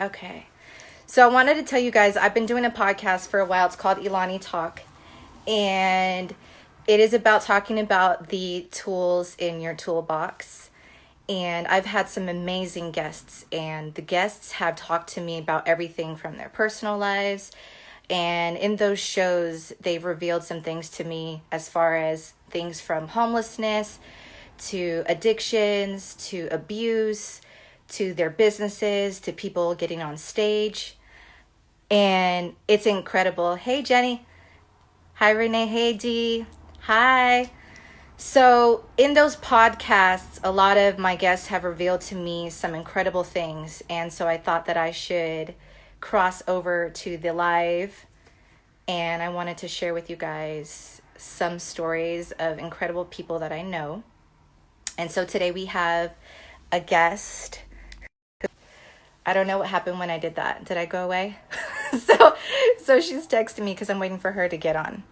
Okay. So I wanted to tell you guys, I've been doing a podcast for a while. It's called ELANI Talk. And it is about talking about the tools in your toolbox. And I've had some amazing guests, and the guests have talked to me about everything from their personal lives. And in those shows, they've revealed some things to me as far as things from homelessness to addictions to abuse to their businesses to people getting on stage. And it's incredible. Hey, Jenny. Hi, Renee. Hey, Dee. Hi. So, in those podcasts, a lot of my guests have revealed to me some incredible things. And so I thought that I should cross over to the live. And I wanted to share with you guys some stories of incredible people that I know. And so today we have a guest. I don't know what happened when I did that. Did I go away? so so she's texting me because I'm waiting for her to get on.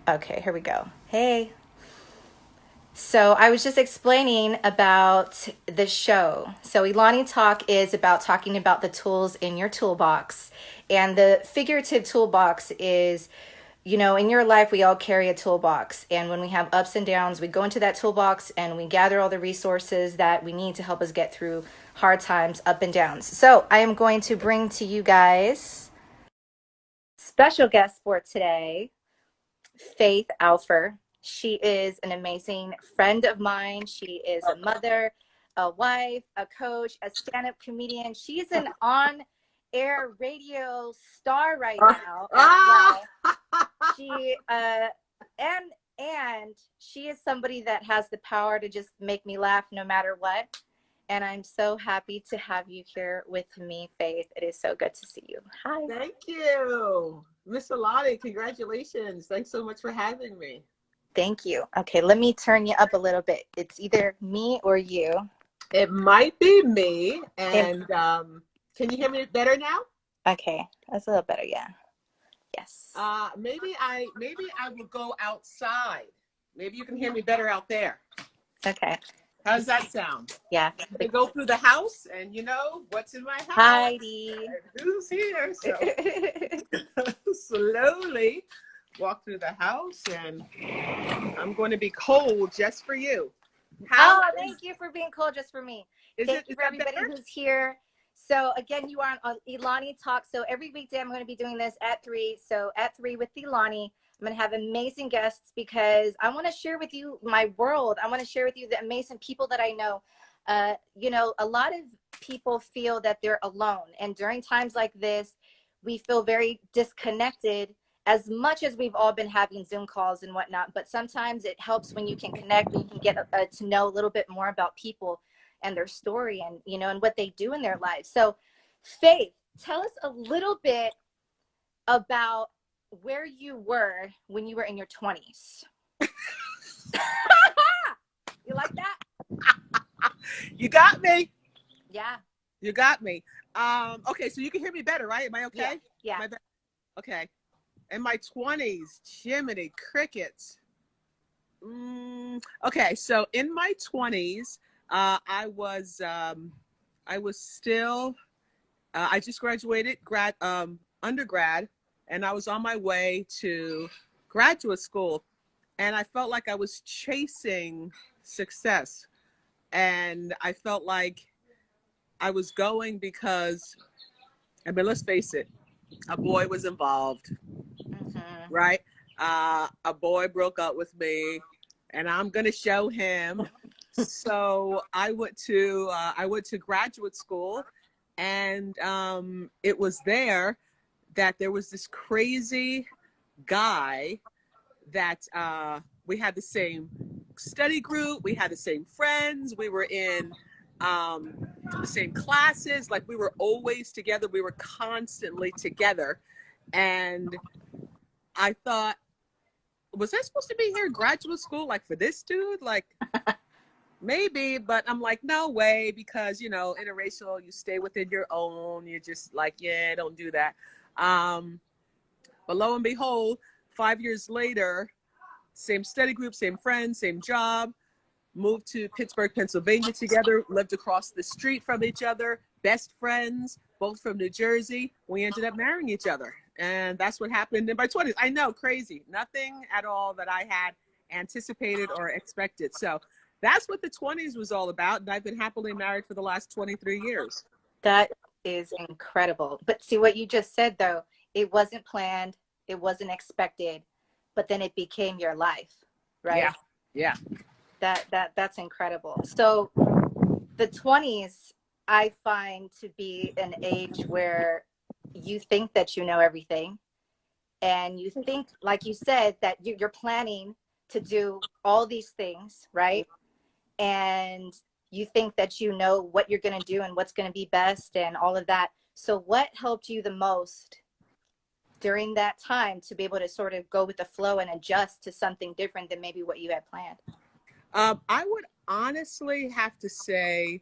Okay, here we go. Hey. So I was just explaining about the show. So ELANI Talk is about talking about the tools in your toolbox. And the figurative toolbox is, in your life, we all carry a toolbox. And when we have ups and downs, we go into that toolbox and we gather all the resources that we need to help us get through hard times, up and downs. So I am going to bring to you guys special guest for today, Faith Alpher. She is an amazing friend of mine. She is a mother, a wife, a coach, a stand-up comedian. She's an on-air radio star right now as well. She and she is somebody that has the power to just make me laugh no matter what. And I'm so happy to have you here with me, Faith. It is so good to see you. Hi. Thank you, Miss ELANI. Congratulations. Thanks so much for having me. Thank you. Okay, let me turn you up a little bit. It's either me or you. It might be me. And can you hear me better now? Okay, that's a little better. Yeah. Yes. Maybe I will go outside. Maybe you can hear me better out there. Okay. How does that sound? Yeah. I'm gonna go through the house, and what's in my house. Heidi. Who's here? So slowly walk through the house, and I'm going to be cold just for you. Thank you for being cold just for me. Thank you for everybody better? who's here. So again, you are on ELANI Talk. So every weekday I'm going to be doing this at 3. So at 3 with ELANI, I'm going to have amazing guests because I want to share with you my world. I want to share with you the amazing people that I know. A lot of people feel that they're alone. And during times like this, we feel very disconnected, as much as we've all been having Zoom calls and whatnot. But sometimes it helps when you can connect and you can get to know a little bit more about people and their story and, and what they do in their lives. So Faith, tell us a little bit about where you were when you were in your 20s. You like that? You got me. Yeah. You got me. Okay, so you can hear me better, right? Am I okay? Yeah. Okay. In my 20s, Jiminy Crickets. Okay, so in my 20s, I was still, I just graduated undergrad, and I was on my way to graduate school, and I felt like I was chasing success, and I felt like I was going because, let's face it, a boy was involved, right? A boy broke up with me, and I'm gonna show him. So I went to graduate school, and it was there that there was this crazy guy that we had the same study group, we had the same friends, we were in the same classes, like we were always together, we were constantly together. And I thought, was I supposed to be here in graduate school, like for this dude? Like, maybe, but I'm like, no way, because, interracial, you stay within your own. You're just like, yeah, don't do that. But lo and behold, 5 years later, same study group, same friends, same job, moved to Pittsburgh, Pennsylvania together, lived across the street from each other, best friends. both from New Jersey. We ended up marrying each other. And that's what happened in my 20s. I know, crazy. Nothing at all that I had anticipated or expected. So that's what the 20s was all about. And I've been happily married for the last 23 years. That is incredible. But see what you just said, though, it wasn't planned, it wasn't expected, but then it became your life, right? Yeah. That's incredible. So the 20s, I find to be an age where you think that you know everything, and you think, like you said, that you're planning to do all these things, right? And you think that you know what you're going to do and what's going to be best and all of that. So what helped you the most during that time to be able to sort of go with the flow and adjust to something different than maybe what you had planned? I would honestly have to say,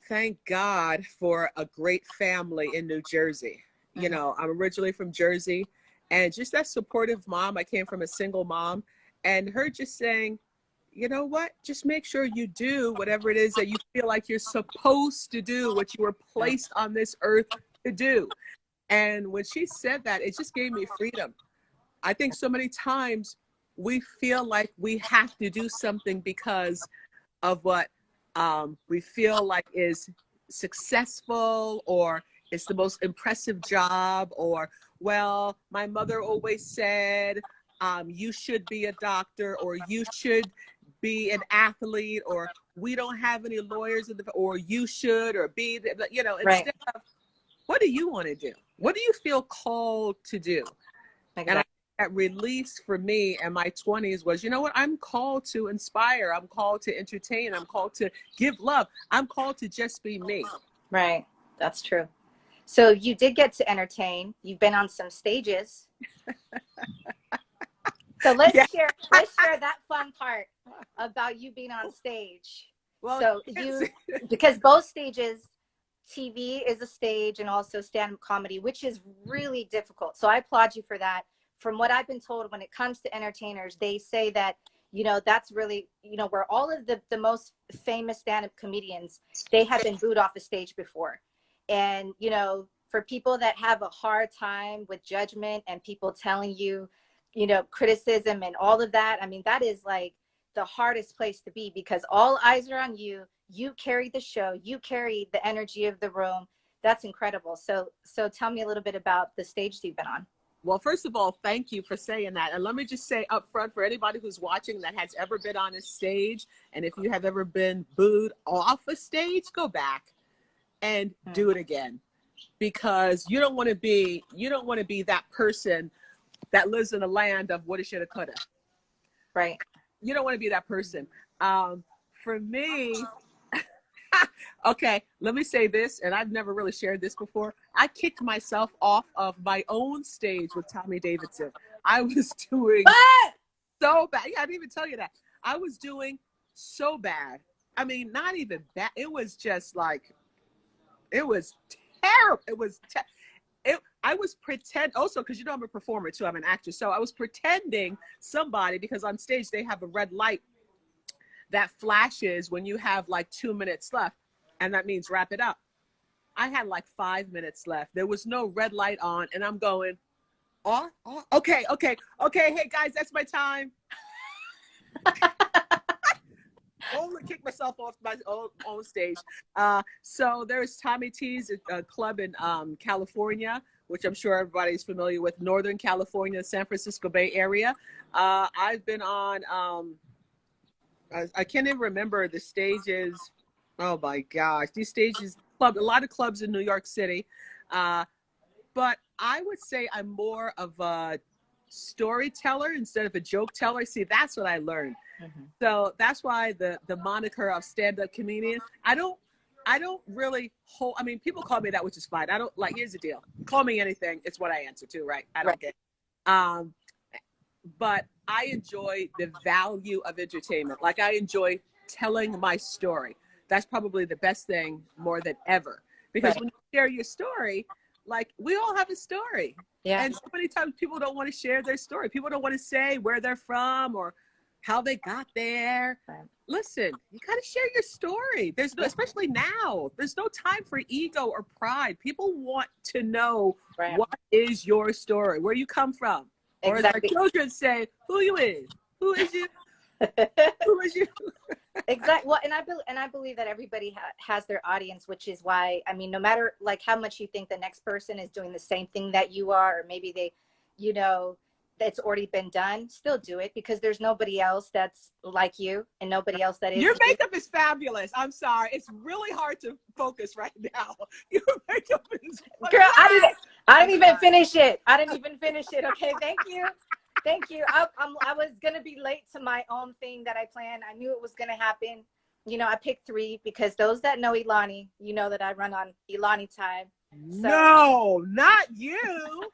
thank God for a great family in New Jersey. You know, I'm originally from Jersey, and just that supportive mom. I came from a single mom, and her just saying, you know what, just make sure you do whatever it is that you feel like you're supposed to do, what you were placed on this earth to do. And when she said that, it just gave me freedom. I think so many times we feel like we have to do something because of what we feel like is successful, or it's the most impressive job, or, well, my mother always said, you should be a doctor, or you should be an athlete, or we don't have any lawyers in the, or you should, or be, you know, instead of, what do you want to do? What do you feel called to do? Exactly. And that release for me in my 20s was, you know what, I'm called to inspire. I'm called to entertain. I'm called to give love. I'm called to just be me. Right. That's true. So you did get to entertain. You've been on some stages. So let's share that fun part about you being on stage. Well, so you, because both stages, TV is a stage and also stand-up comedy, which is really difficult. So I applaud you for that. From what I've been told, when it comes to entertainers, they say that, you know, that's really, you know, where all of the most famous stand-up comedians, they have been booed off a stage before. And, you know, for people that have a hard time with judgment and people telling you, you know, criticism and all of that, I mean, that is like the hardest place to be, because all eyes are on you. You carry the show, you carry the energy of the room. That's incredible. So tell me a little bit about the stage you've been on. Well, first of all, thank you for saying that. And let me just say up front, for anybody who's watching that has ever been on a stage, and if you have ever been booed off a stage, go back and do it again, because you don't want to be that person that lives in a land of woulda, shoulda, coulda. Right. You don't want to be that person. For me, okay, let me say this, and I've never really shared this before. I kicked myself off of my own stage with Tommy Davidson. I was doing so bad. Yeah, I didn't even tell you that. I was doing so bad. I mean, not even bad. It was just like, it was terrible. It was I was also, because you know I'm a performer too, I'm an actress. So I was pretending somebody, because on stage they have a red light that flashes when you have like 2 minutes left, and that means wrap it up. I had like 5 minutes left. There was no red light on, and I'm going, okay, hey guys, that's my time. Only kick myself off my own stage. So there's Tommy T's, a club in California, which I'm sure everybody's familiar with, Northern California, San Francisco Bay Area. I've been on, I can't even remember the stages. Oh my gosh, these stages, a lot of clubs in New York City. But I would say I'm more of a storyteller instead of a joke teller. See, that's what I learned. So that's why the moniker of stand-up comedian. I don't really hold, I mean, people call me that, which is fine. I don't, like, here's the deal. Call me anything. It's what I answer to, right? I don't get it. But I enjoy the value of entertainment. Like, I enjoy telling my story. That's probably the best thing more than ever. Because when you share your story, like, we all have a story. Yeah. And so many times people don't want to share their story. People don't want to say where they're from, or how they got there. Right. Listen, you got to share your story. There's no, especially now, there's no time for ego or pride. People want to know Right. what is your story, where you come from. Or as my Exactly. children say, who you is, who is you, who is you. Exactly. Well, and I believe that everybody has their audience, which is why, I mean, no matter like how much you think the next person is doing the same thing that you are, or maybe they, you know, that's already been done, still do it, because there's nobody else that's like you and nobody else that is Your you. makeup is fabulous. I'm sorry. It's really hard to focus right now. Your makeup is Girl, I didn't even sorry. finish it. I didn't even finish it. Okay. Thank you. Thank you. I was going to be late to my own thing that I planned. I knew it was going to happen. You know, I picked 3 because those that know Elani, you know that I run on Elani time. So. No, not you.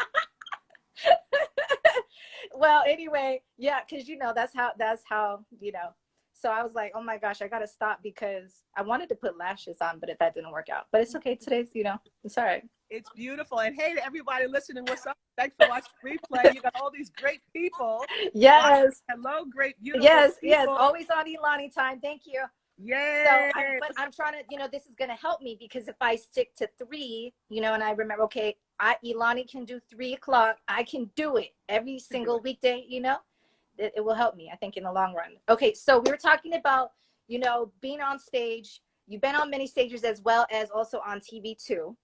Well, anyway, yeah, because you know that's how you know. So I was like, oh my gosh, I gotta stop because I wanted to put lashes on, but that didn't work out. But it's okay. Today's, you know, it's all right. It's beautiful. And hey to everybody listening, what's up? Thanks for watching the replay. You got all these great people. Yes. Hello, great, beautiful Yes. people. Yes. Always on Elani time. Thank you. Yay. So, but I'm trying to, you know, this is going to help me because if I stick to 3, you know, and I remember, okay, Elani can do 3 o'clock. I can do it every single weekday, you know, it will help me, I think, in the long run. Okay. So we were talking about, you know, being on stage. You've been on many stages as well as also on TV too.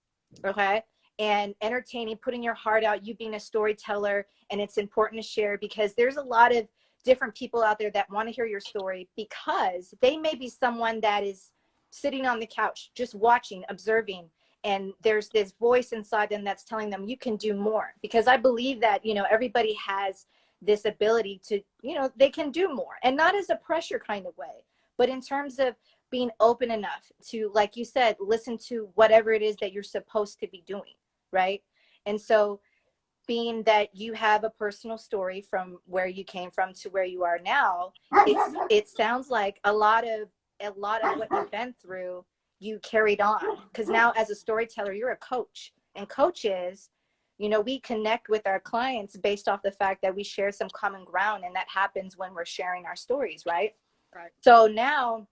Okay. And entertaining, putting your heart out, you being a storyteller. And it's important to share because there's a lot of different people out there that want to hear your story because they may be someone that is sitting on the couch, just watching, observing. And there's this voice inside them that's telling them you can do more, because I believe that, you know, everybody has this ability to, you know, they can do more, and not as a pressure kind of way, but in terms of being open enough to, like you said, listen to whatever it is that you're supposed to be doing. Right. And so being that you have a personal story from where you came from to where you are now, it sounds like a lot of what you've been through, you carried on. Because now as a storyteller, you're a coach, and coaches, you know, we connect with our clients based off the fact that we share some common ground, and that happens when we're sharing our stories, right? Right. So now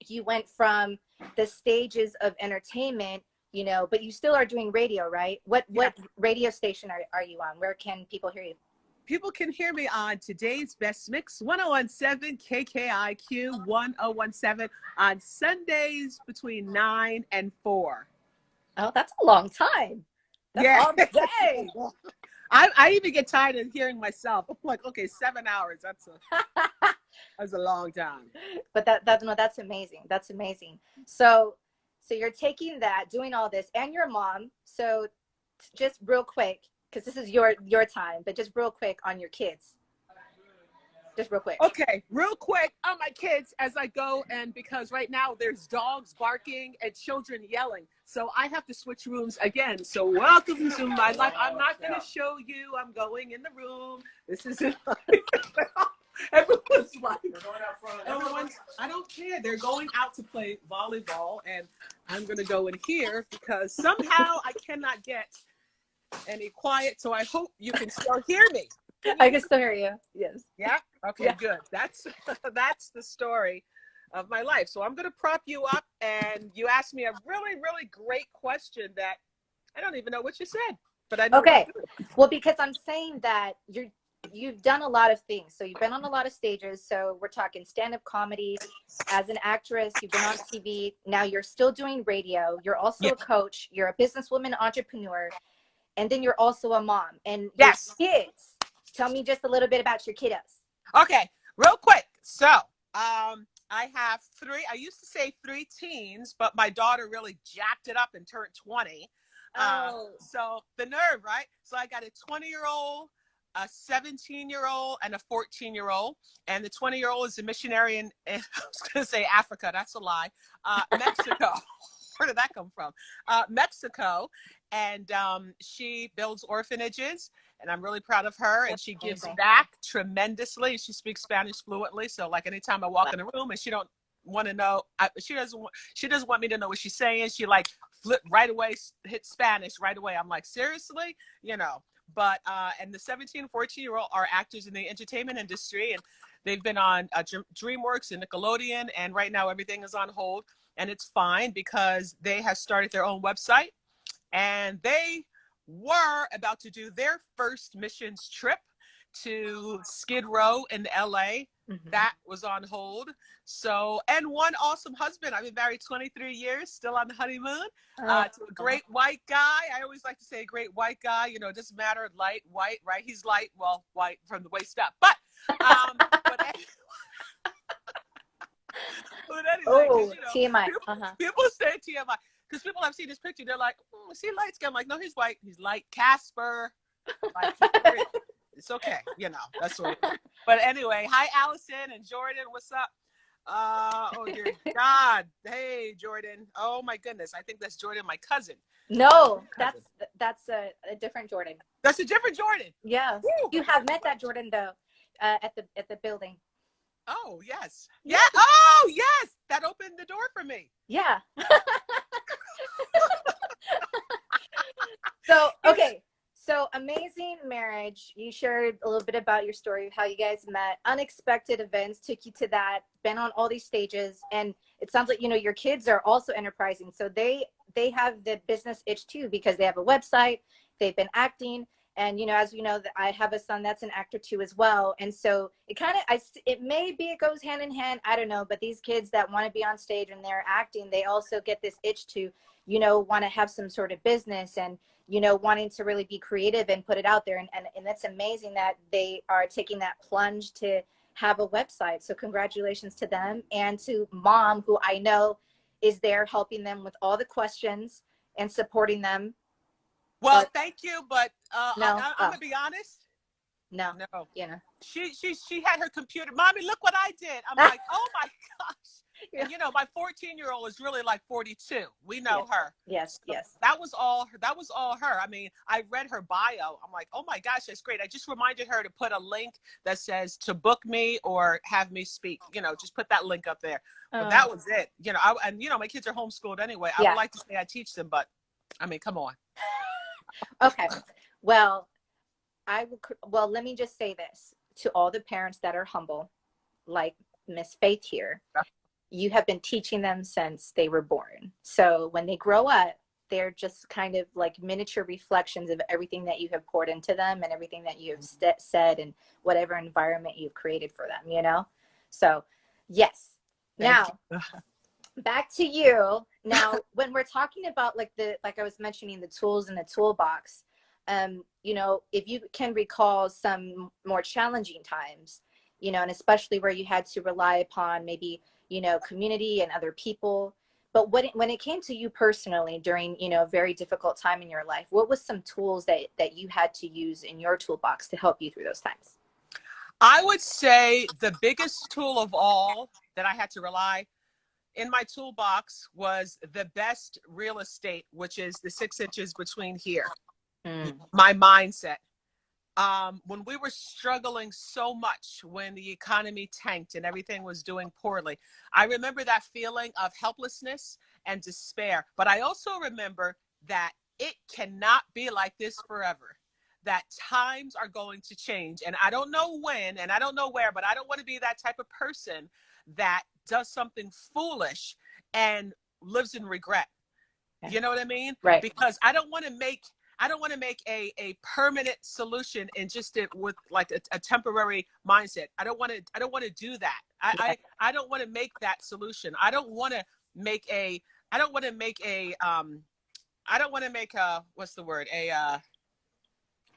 you went from the stages of entertainment, you know, but you still are doing radio, right? What radio station are you on? Where can people hear you? People can hear me on today's Best Mix 1017 KKIQ 1017 on Sundays between 9 and 4. Oh, that's a long time. That's all day. I even get tired of hearing myself. I'm like, okay, 7 hours. That's a long time. But that's amazing. That's amazing. So you're taking that, doing all this, and you're a mom. So just real quick, because this is your time, but just real quick on your kids. Just real quick. Okay, real quick on my kids as I go, and because right now there's dogs barking and children yelling, so I have to switch rooms again. So welcome to my life. I'm not going to show you. I'm going in the room. This is it. Everyone's like, I don't care. They're going out to play volleyball, and I'm going to go in here because somehow I cannot get any quiet. So I hope you can still hear me. I can still hear you. Yes. Yeah. Okay. Yeah. Good. That's the story of my life. So I'm going to prop you up, and you asked me a really, really great question that I don't even know what you said, but I know. Okay. Well, because I'm saying that you've done a lot of things. So you've been on a lot of stages. So we're talking stand-up comedy. As an actress, you've been on TV. Now you're still doing radio. You're also a coach. You're a businesswoman, entrepreneur, and then you're also a mom. And your kids. Tell me just a little bit about your kiddos. Okay, real quick. So I have 3. I used to say 3 teens, but my daughter really jacked it up and turned 20. So the nerve, right? So I got a 20-year-old, a 17-year-old, and a 14-year-old. And the 20-year-old is a missionary in I was going to say Africa. That's a lie. Mexico. Where did that come from? Mexico. And she builds orphanages, and I'm really proud of her. And she gives back tremendously. She speaks Spanish fluently. So like anytime I walk in a room and she don't want to know, she doesn't want me to know what she's saying. She like flip right away, hit Spanish right away. I'm like, seriously, you know. But and the 17, 14-year-old are actors in the entertainment industry, and They've been on DreamWorks and Nickelodeon, and right now everything is on hold. And it's fine because they have started their own website, and they were about to do their first missions trip to Skid Row in LA. Mm-hmm. That was on hold. So, and one awesome husband. I've been married 23 years, still on the honeymoon, to a great white guy. I always like to say great white guy, you know, it doesn't matter, light, white, right? He's light, well, white from the waist up. But anyway, oh, you know, TMI. People say TMI because people have seen this picture. They're like, is he light skin? I'm like, no, he's white. He's light. Casper. Like, it's okay. You know, that's what. But anyway, hi, Allison and Jordan. What's up? Oh, dear God. Hey, Jordan. Oh, my goodness. I think that's Jordan, my cousin. No, that's a different Jordan. That's a different Jordan. Yeah. Woo. You have met that Jordan, though, at the building. Oh, yes. Yeah. Oh, yes. That opened the door for me. Yeah. So, okay. So, amazing marriage. You shared a little bit about your story of how you guys met. Unexpected events took you to that. Been on all these stages. And it sounds like, you know, your kids are also enterprising. So they have the business itch too, because they have a website. They've been acting. And, you know, as you know, I have a son that's an actor too as well. And so it kind of, it goes hand in hand. I don't know. But these kids that want to be on stage and they're acting, they also get this itch to, you know, want to have some sort of business and, you know, wanting to really be creative and put it out there. And that's amazing that they are taking that plunge to have a website. So congratulations to them and to Mom, who I know is there helping them with all the questions and supporting them. Well, thank you, but no, I'm gonna be honest. No, you know, she had her computer. Mommy, look what I did. I'm like, oh my gosh. Yeah. And you know, my 14-year-old is really like 42. We know her. Yes, so yes. That was all her. I mean, I read her bio. I'm like, oh my gosh, that's great. I just reminded her to put a link that says to book me or have me speak. You know, just put that link up there. But that was it. You know, and you know, my kids are homeschooled anyway. I would like to say I teach them, but I mean, come on. Okay. Well, let me just say this to all the parents that are humble, like Miss Faith here. You have been teaching them since they were born. So when they grow up, they're just kind of like miniature reflections of everything that you have poured into them and everything that you have said and whatever environment you've created for them, you know? So yes. Now, back to you. Now, when we're talking about like I was mentioning, the tools in the toolbox, you know, if you can recall some more challenging times, you know, and especially where you had to rely upon maybe, you know, community and other people. But when it came to you personally during, you know, a very difficult time in your life, what was some tools that you had to use in your toolbox to help you through those times? I would say the biggest tool of all that I had to rely in my toolbox was the best real estate, which is the 6 inches between here. My mindset. When we were struggling so much, when the economy tanked and everything was doing poorly, I remember that feeling of helplessness and despair. But I also remember that it cannot be like this forever, that times are going to change. And I don't know when, and I don't know where, but I don't want to be that type of person that does something foolish and lives in regret. You know what I mean? Right. Because I don't want to make a permanent solution and just with like a temporary mindset. I don't want to do that. I don't want to make that solution. I don't want to make a what's the word?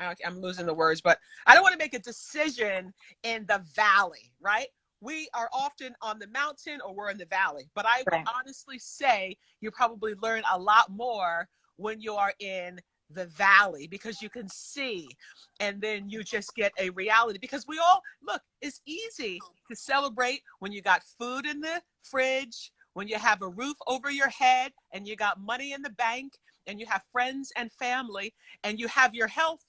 I'm losing the words, but I don't want to make a decision in the valley, right? We are often on the mountain or we're in the valley, but I would honestly say you probably learn a lot more when you are in the valley, because you can see, and then you just get a reality. Because we all look, it's easy to celebrate when you got food in the fridge, when you have a roof over your head, and you got money in the bank, and you have friends and family, and you have your health.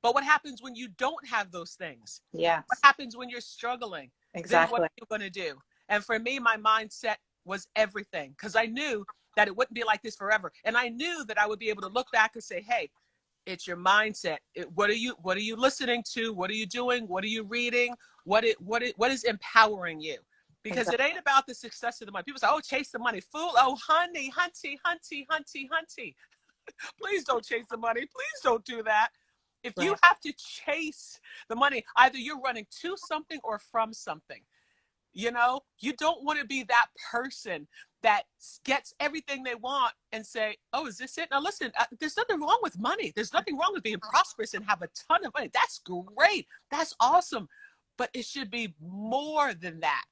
But what happens when you don't have those things? Yeah. What happens when you're struggling? Exactly. Then what are you going to do? And for me, my mindset was everything, because I knew that it wouldn't be like this forever. And I knew that I would be able to look back and say, hey, It's your mindset. What are you listening to? What are you doing? What are you reading? What is empowering you? Because Exactly. it ain't about the success of the money. People say, oh, chase the money. Fool, oh, honey, hunty, hunty, hunty, hunty. Please don't chase the money. Please don't do that. If you Right. have to chase the money, either you're running to something or from something. You know, you don't want to be that person that gets everything they want and say, oh, is this it? Now, listen, there's nothing wrong with money. There's nothing wrong with being prosperous and have a ton of money. That's great. That's awesome. But it should be more than that.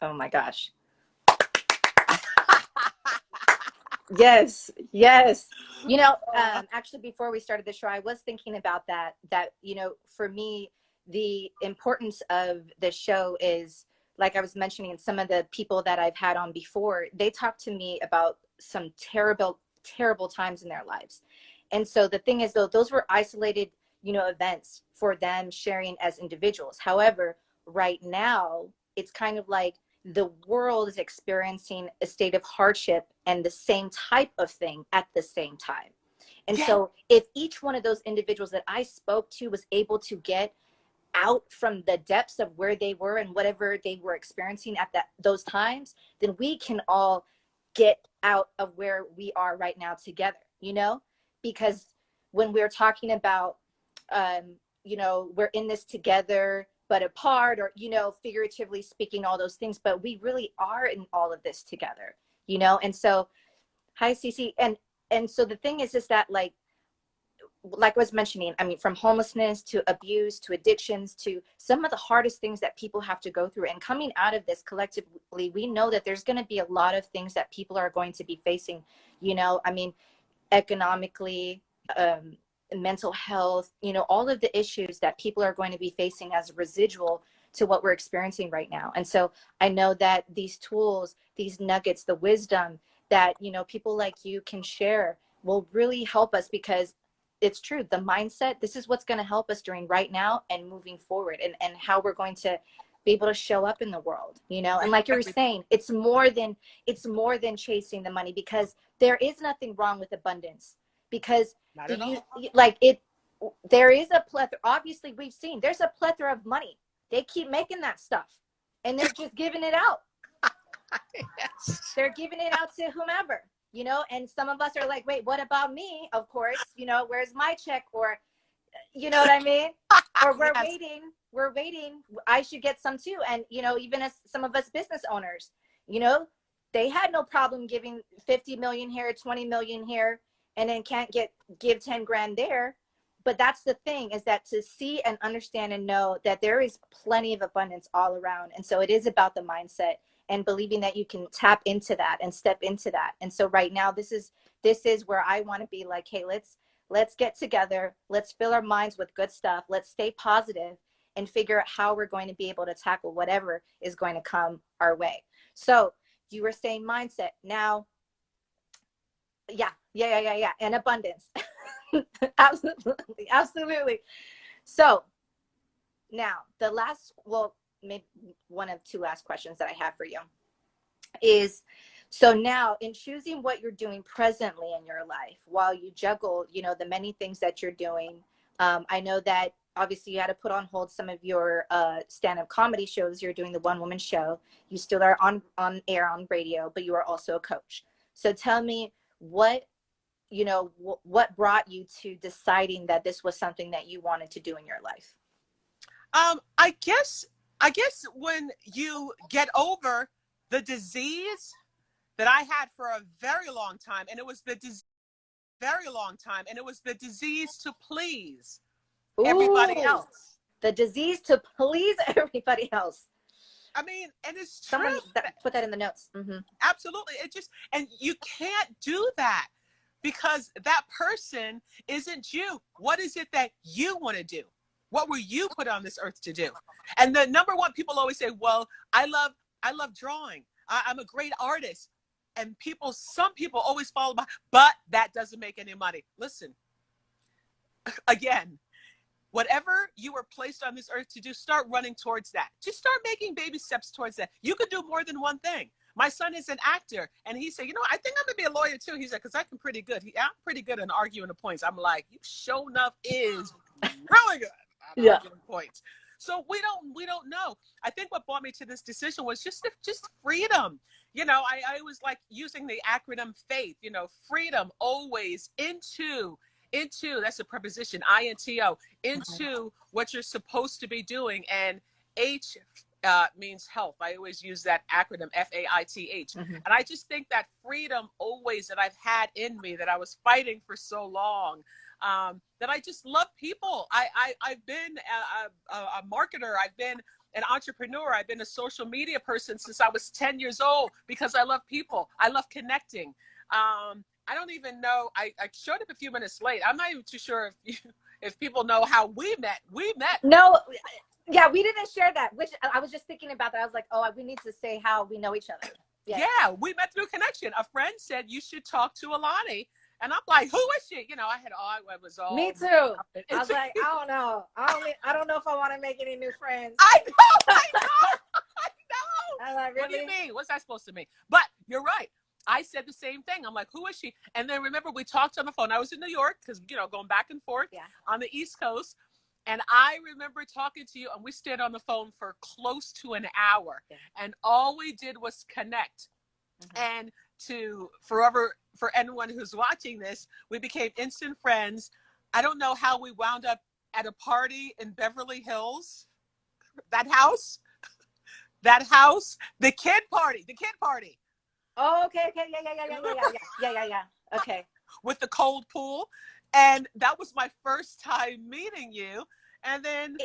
Oh my gosh. Yes, yes. Actually, before we started the show, I was thinking about that, for me, the importance of the show is, like I was mentioning, some of the people that I've had on before, they talk to me about some terrible, terrible times in their lives. And so the thing is, though, those were isolated, events for them sharing as individuals. However, right now, it's kind of like the world is experiencing a state of hardship and the same type of thing at the same time. And Yeah. so if each one of those individuals that I spoke to was able to get out from the depths of where they were and whatever they were experiencing at those times, then we can all get out of where we are right now together, because when we're talking about, we're in this together but apart, or, figuratively speaking, all those things, but we really are in all of this together, and so, hi, Cece. And so the thing is that, like I was mentioning, I mean, from homelessness to abuse to addictions to some of the hardest things that people have to go through. And coming out of this collectively, we know that there's going to be a lot of things that people are going to be facing, I mean, economically, mental health, all of the issues that people are going to be facing as a residual to what we're experiencing right now. And so I know that these tools, these nuggets, the wisdom that, people like you can share will really help us, because it's true. The mindset, this is what's going to help us during right now and moving forward, and how we're going to be able to show up in the world, and like you were saying, it's more than chasing the money, because there is nothing wrong with abundance, because Not at all. there is a plethora. Obviously, we've seen there's a plethora of money. They keep making that stuff and they're just giving it out. Yes. They're giving it out to whomever, and some of us are like, wait, what about me? Of course, where's my check? Or, you know what I mean? Or Yes. we're waiting. I should get some too. And, even as some of us business owners, they had no problem giving 50 million here, 20 million here, and then can't give 10 grand there. But that's the thing, is that to see and understand and know that there is plenty of abundance all around. And so it is about the mindset and believing that you can tap into that and step into that. And so right now, this is where I want to be like, hey, let's get together. Let's fill our minds with good stuff. Let's stay positive and figure out how we're going to be able to tackle whatever is going to come our way. So you were saying mindset. Now, yeah. And abundance. Absolutely. So now the last, well, maybe one of two last questions that I have for you is, so now in choosing what you're doing presently in your life while you juggle, the many things that you're doing, I know that obviously you had to put on hold some of your stand-up comedy shows. You're doing the one-woman show. You still are on air on radio, but you are also a coach. So tell me what brought you to deciding that this was something that you wanted to do in your life? I guess when you get over the disease that I had for a very long time, and it was the disease to please everybody Ooh, else. the disease to please everybody else. I mean, and it's true. Someone put that in the notes. Mm-hmm. Absolutely. And you can't do that because that person isn't you. What is it that you want to do? What were you put on this earth to do? And the number one, people always say, well, I love drawing. I'm a great artist. And some people always follow by, but that doesn't make any money. Listen, again, whatever you were placed on this earth to do, start running towards that. Just start making baby steps towards that. You could do more than one thing. my son is an actor. And he said, you know, I think I'm going to be a lawyer too. He said, because I'm pretty good. I'm pretty good in arguing the points. I'm like, you sure enough is really good at arguing points. So we don't know. I think what brought me to this decision was just freedom. You know, I was like using the acronym FAITH, you know, freedom always into, that's a preposition, INTO, into what you're supposed to be doing. And H means health. I always use that acronym, FAITH. And I just think that freedom always that I've had in me, that I was fighting for so long, that I just love people. I've been a marketer. I've been an entrepreneur. I've been a social media person since I was 10 years old because I love people. I love connecting. I don't even know. I showed up a few minutes late. I'm not even too sure if people know how we met. We met. No. Yeah, we didn't share that, which I was just thinking about that. I was like, oh, we need to say how we know each other. Yeah, we met through connection. A friend said, you should talk to ELANI. And I'm like, who is she? You know, I was all. Me too. I was like, I don't know. I don't know if I want to make any new friends. I know. I'm like, really? What do you mean? What's that supposed to mean? But you're right. I said the same thing. I'm like, who is she? And then remember, we talked on the phone. I was in New York because, you know, going back and forth on the East Coast. And I remember talking to you, and we stayed on the phone for close to an hour. Yeah. And all we did was connect. And for anyone who's watching this, we became instant friends. I don't know how we wound up at a party in Beverly Hills. That house, the kid party. Oh, okay. Yeah. Okay. With the cold pool. And that was my first time meeting you. And then.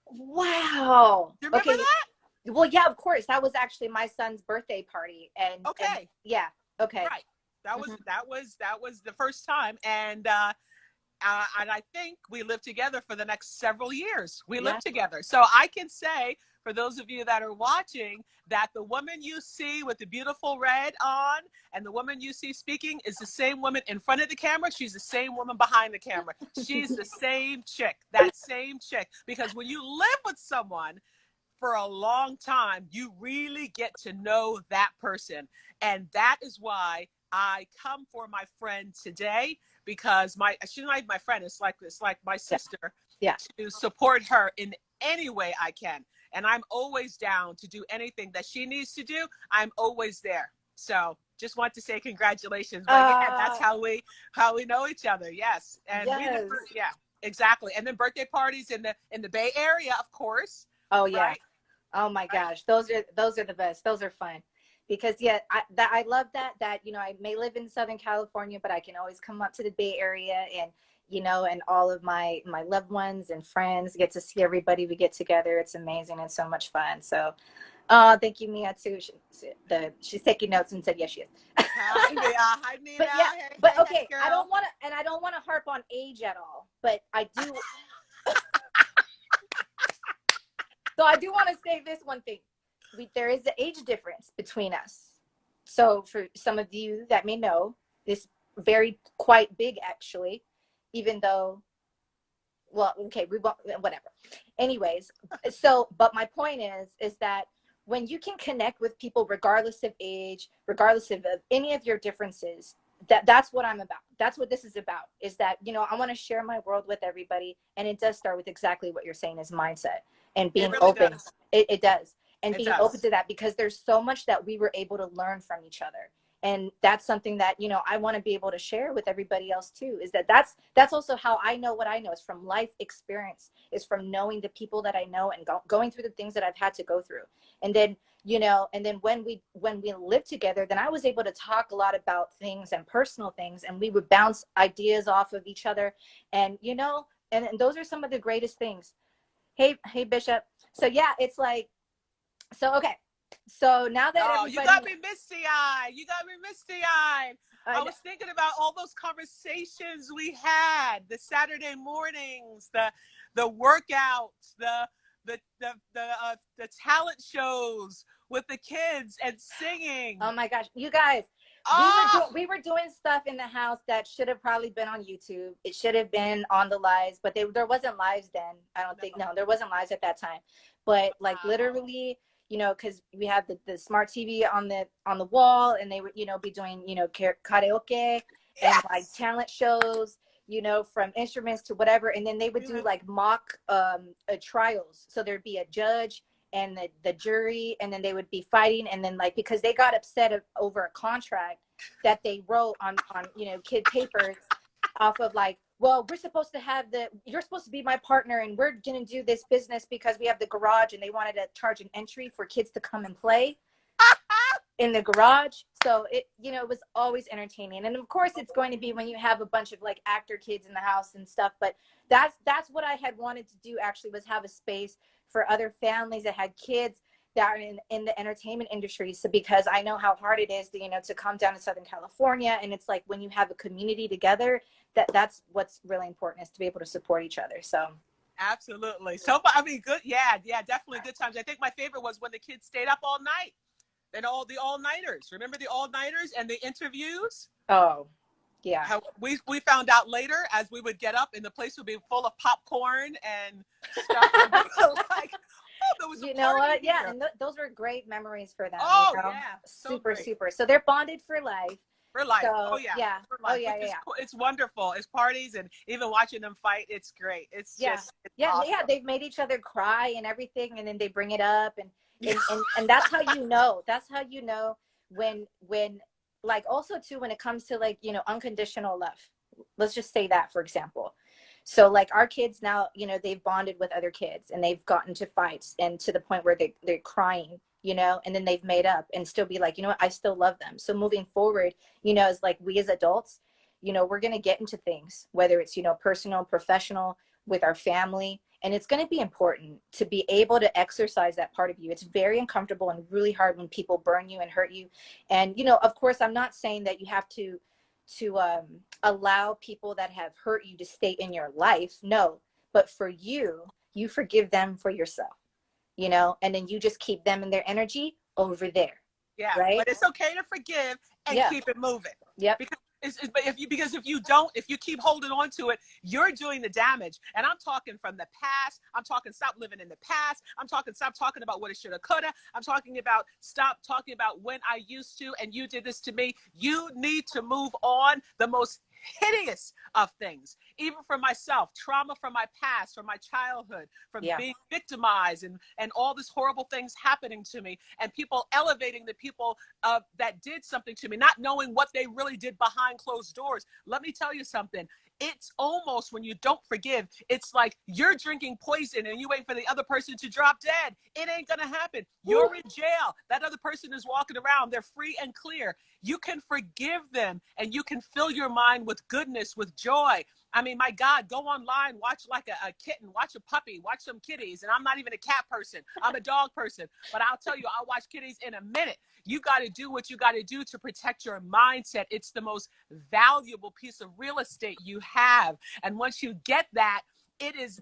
Wow. You remember that? Well, yeah, of course. That was actually my son's birthday party. And okay. Yeah. Okay. Right. That was the first time. And I think we lived together for the next several years. We lived together. So I can say, for those of you that are watching, that the woman you see with the beautiful red on and the woman you see speaking is the same woman in front of the camera. She's the same woman behind the camera. She's the same chick, that same chick. Because when you live with someone for a long time, you really get to know that person. And that is why I come for my friend today, because she's not even my friend. It's like my sister. Yeah. To support her in any way I can. And I'm always down to do anything that she needs to do. I'm always there. So just want to say congratulations. But yeah, that's how we know each other. Yes. And exactly. And then birthday parties in the Bay Area, of course. Oh yeah. Right? Oh my gosh. Those are the best. Those are fun. Because I love that, you know, I may live in Southern California, but I can always come up to the Bay Area, and, you know, and all of my loved ones and friends get to see everybody. We get together. It's amazing and so much fun. So, thank you, Mia, too. She's taking notes and said, yes, she is. Hi, Mia. But yeah, but okay, I don't want to harp on age at all, but I do. So I do want to say this one thing. There is an age difference between us. So for some of you that may know, this quite big actually, even though, well, okay, we won't, whatever. Anyways, so, but my point is that when you can connect with people, regardless of age, regardless of any of your differences, that's what I'm about. That's what this is about, is that, you know, I want to share my world with everybody. And it does start with exactly what you're saying, is mindset and being open. It does. And being open to that, because there's so much that we were able to learn from each other. And that's something that, you know, I want to be able to share with everybody else too, is that's also how I know what I know, is from life experience, is from knowing the people that I know and going through the things that I've had to go through. And then, you know, and then when we lived together, then I was able to talk a lot about things and personal things, and we would bounce ideas off of each other. And, you know, and those are some of the greatest things. Hey, Bishop. So yeah, it's like, so, okay. So now that everybody... You got me misty-eyed. I was thinking about all those conversations we had, the Saturday mornings, the workouts, the talent shows with the kids and singing. Oh my gosh, you guys, we were doing stuff in the house that should have probably been on YouTube. It should have been on the lives, but there wasn't lives then. I don't think, no, there wasn't lives at that time. But like literally, you know, because we have the smart TV on the wall, and they would, you know, be doing, you know, karaoke and like talent shows, you know, from instruments to whatever. And then they would do like mock trials. So there'd be a judge and the jury, and then they would be fighting. And then like, because they got upset over a contract that they wrote on, you know, kid papers off of like, well, we're supposed to have you're supposed to be my partner, and we're going to do this business because we have the garage, and they wanted to charge an entry for kids to come and play in the garage. So it, you know, it was always entertaining. And of course it's going to be when you have a bunch of like actor kids in the house and stuff, but that's what I had wanted to do, actually, was have a space for other families that had kids that are in the entertainment industry. So because I know how hard it is to, you know, to come down to Southern California, and it's like when you have a community together, that's what's really important, is to be able to support each other. So absolutely. So I mean, good. Yeah, definitely good times. I think my favorite was when the kids stayed up all night, and all the all-nighters. Remember the all-nighters and the interviews? Oh, yeah. How we found out later, as we would get up, and the place would be full of popcorn and stuff. And like, oh, there was a, you know what? Yeah, and those were great memories for them. Oh, you know? yeah, so super. So they're bonded for life. For life. So, oh yeah. For life. Oh yeah, yeah. It's wonderful. It's parties, and even watching them fight, it's great. It's just awesome. Yeah. They've made each other cry and everything, and then they bring it up, and that's how you know. That's how you know when like, also too, when it comes to like, you know, unconditional love. Let's just say that, for example. So like our kids now, you know, they've bonded with other kids, and they've gotten to fights, and to the point where they're crying, you know, and then they've made up, and still be like, you know what, I still love them. So moving forward, you know, it's like, we as adults, you know, we're going to get into things, whether it's, you know, personal, professional, with our family. And it's going to be important to be able to exercise that part of you. It's very uncomfortable and really hard when people burn you and hurt you. And, you know, of course, I'm not saying that you have to allow people that have hurt you to stay in your life. No, but for you forgive them for yourself, you know, and then you just keep them and their energy over there. Yeah. Right. But it's okay to forgive and keep it moving. Yeah. But if you don't, if you keep holding on to it, you're doing the damage. And I'm talking from the past. I'm talking stop living in the past. I'm talking stop talking about what it shoulda, coulda. I'm talking about stop talking about when I used to and you did this to me. You need to move on. The most hideous of things, even for myself, trauma from my past, from my childhood, from being victimized, and all these horrible things happening to me, and people elevating the people that did something to me, not knowing what they really did behind closed doors. Let me tell you something. It's almost, when you don't forgive, it's like you're drinking poison and you wait for the other person to drop dead. It ain't gonna happen. You're in jail. That other person is walking around. They're free and clear. You can forgive them, and you can fill your mind with goodness, with joy. I mean, my God, go online, watch like a kitten, watch a puppy, watch some kitties. And I'm not even a cat person. I'm a dog person. But I'll tell you, I'll watch kitties in a minute. You got to do what you got to do to protect your mindset. It's the most valuable piece of real estate you have. And once you get that, it is,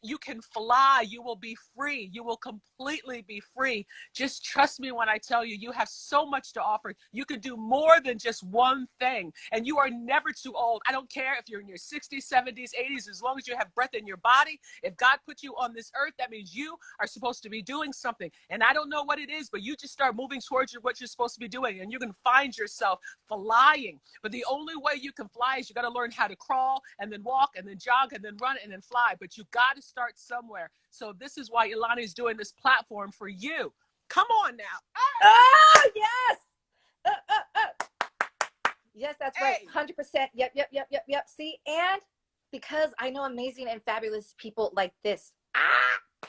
you can fly. You will be free. You will completely be free. Just trust me when I tell you, you have so much to offer. You can do more than just one thing, and you are never too old. I don't care if you're in your 60s, 70s, 80s, as long as you have breath in your body. If God put you on this earth, that means you are supposed to be doing something. And I don't know what it is, but you just start moving towards what you're supposed to be doing, and you're going to find yourself flying. But the only way you can fly is you got to learn how to crawl, and then walk, and then jog, and then run, and then fly. But you got to start somewhere. So this is why ELANI is doing this platform for you. Come on now. Oh, yes. Yes, that's right. 100%. Yep. See, and because I know amazing and fabulous people like this.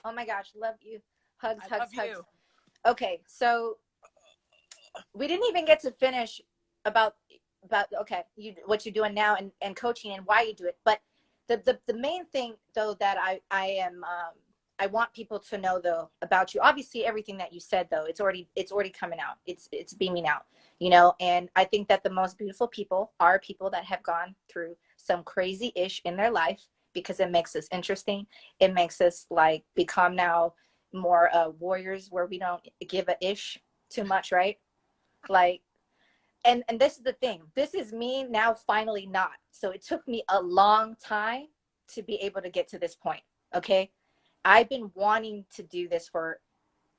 Oh my gosh, love you. Hugs. You. Okay, so we didn't even get to finish about what you're doing now, and coaching, and why you do it. But the main thing, though, that I want people to know, though, about you, obviously everything that you said, though, it's already coming out. It's beaming out, you know. And I think that the most beautiful people are people that have gone through some crazy ish in their life, because it makes us interesting. It makes us like become now more warriors, where we don't give a ish too much, right? Like, and this is the thing. This is me now finally not. So it took me a long time to be able to get to this point. Okay. I've been wanting to do this for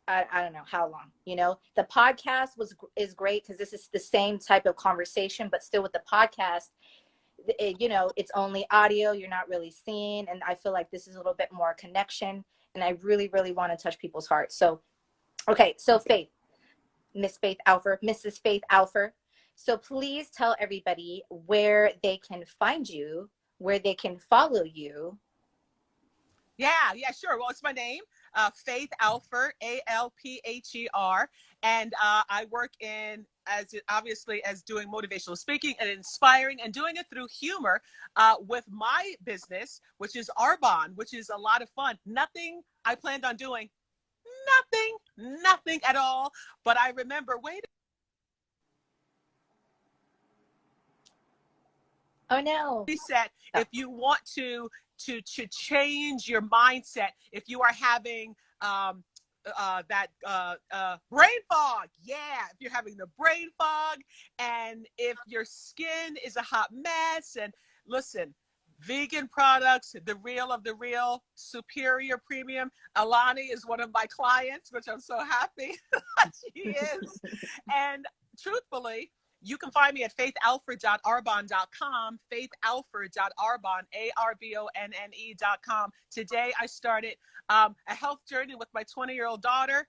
I don't know how long. The podcast is great because this is the same type of conversation, but still with the podcast, it's only audio. You're not really seeing, and I feel like this is a little bit more connection. And I really, really want to touch people's hearts. So, okay, so Faith, Miss Faith Alpher, Mrs. Faith Alpher. So please tell everybody where they can find you, where they can follow you. Yeah, sure. Well, it's my name, Faith Alpher, Alpher, and I work in as obviously as doing motivational speaking and inspiring and doing it through humor with my business, which is Arbonne, which is a lot of fun. Nothing I planned on doing, nothing at all. But I remember, wait. Oh no. Reset. If you want to change your mindset, if you are having that brain fog, if you're having the brain fog, and if your skin is a hot mess, and listen, vegan products, the real of the real, superior premium. ELANI is one of my clients, which I'm so happy she is. And truthfully, you can find me at faithalpher.arbonne.com, faithalpher.arbonne, ARBONNE.com. Today, I started a health journey with my 20-year-old daughter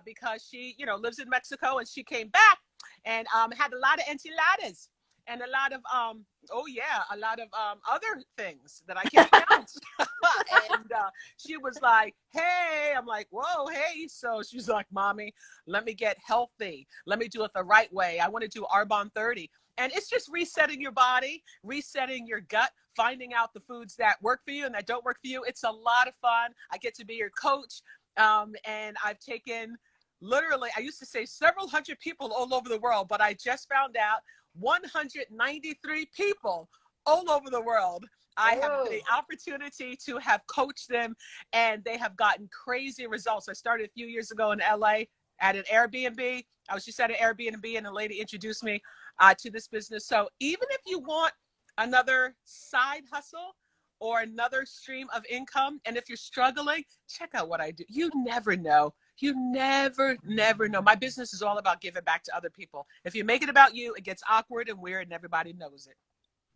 because she, lives in Mexico, and she came back and had a lot of enchiladas and a lot of other things that I can't count. And she was like, hey, I'm like, whoa, hey. So she's like, mommy, let me get healthy. Let me do it the right way. I want to do Arbonne 30. And it's just resetting your body, resetting your gut, finding out the foods that work for you and that don't work for you. It's a lot of fun. I get to be your coach. And I've taken literally, I used to say several hundred people all over the world, but I just found out 193 people all over the world. I have the opportunity to have coached them, and they have gotten crazy results. I started a few years ago in LA at an Airbnb. I was just at an Airbnb, and a lady introduced me to this business. So even if you want another side hustle or another stream of income, and if you're struggling, check out what I do. You never know. You never know. My business is all about giving back to other people. If you make it about you, it gets awkward and weird and everybody knows it.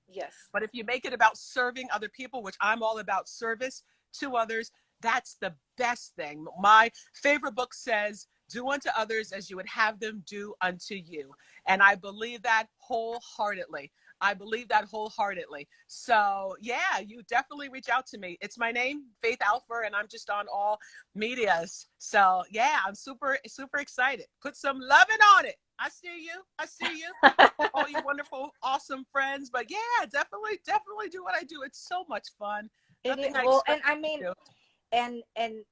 Yes. But if you make it about serving other people, which I'm all about service to others, that's the best thing. My favorite book says, do unto others as you would have them do unto you. And I believe that wholeheartedly. So yeah, you definitely reach out to me. It's my name, Faith Alpher, and I'm just on all medias. So yeah, I'm super excited. Put some loving on it. I see you. All you wonderful, awesome friends. But yeah, definitely do what I do. It's so much fun. And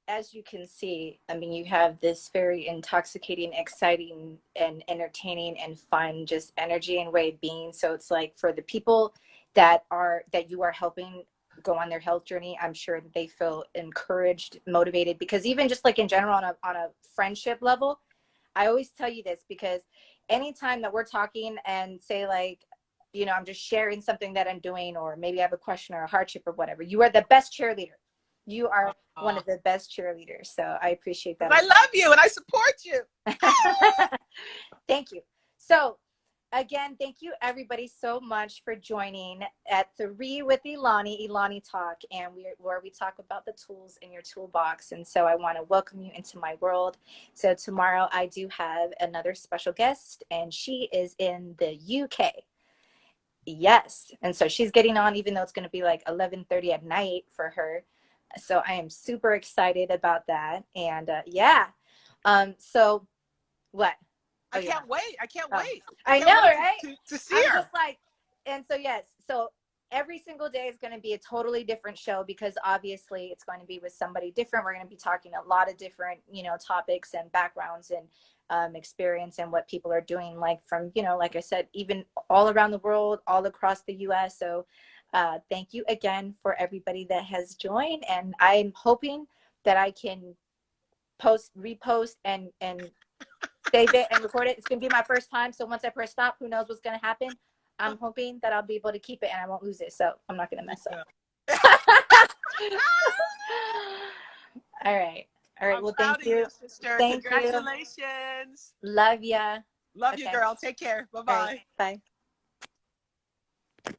as you can see, I mean, you have this very intoxicating, exciting, and entertaining and fun just energy and way of being. So it's like for the people that you are helping go on their health journey, I'm sure that they feel encouraged, motivated, because even just like in general on a friendship level, I always tell you this, because anytime that we're talking and say like, I'm just sharing something that I'm doing, or maybe I have a question or a hardship or whatever, you are the best cheerleader. You are one of the best cheerleaders. So I appreciate that. I love you and I support you. Thank you. So again, thank you everybody so much for joining at 3 with ELANI Talk, and where we talk about the tools in your toolbox. And so I want to welcome you into my world. So tomorrow I do have another special guest, and she is in the UK. Yes. And so she's getting on, even though it's going to be like 11:30 at night for her. So I am super excited about that. And so what? I can't wait. I know, right? To see her. Just like, and so yes, so every single day is going to be a totally different show, because obviously it's going to be with somebody different. We're going to be talking a lot of different, topics and backgrounds and experience and what people are doing, like from, like I said, even all around the world, all across the US. So thank you again for everybody that has joined, and I'm hoping that I can repost and save it and record it. It's gonna be my first time, so once I press stop, who knows what's gonna happen. I'm hoping that I'll be able to keep it and I won't lose it, so I'm not gonna mess up. All right, All right. I'm Well, proud thank of you. you, sister. Thank you. Congratulations. Love ya. Love you, Okay. girl. Take care. All right. Bye-bye. Bye.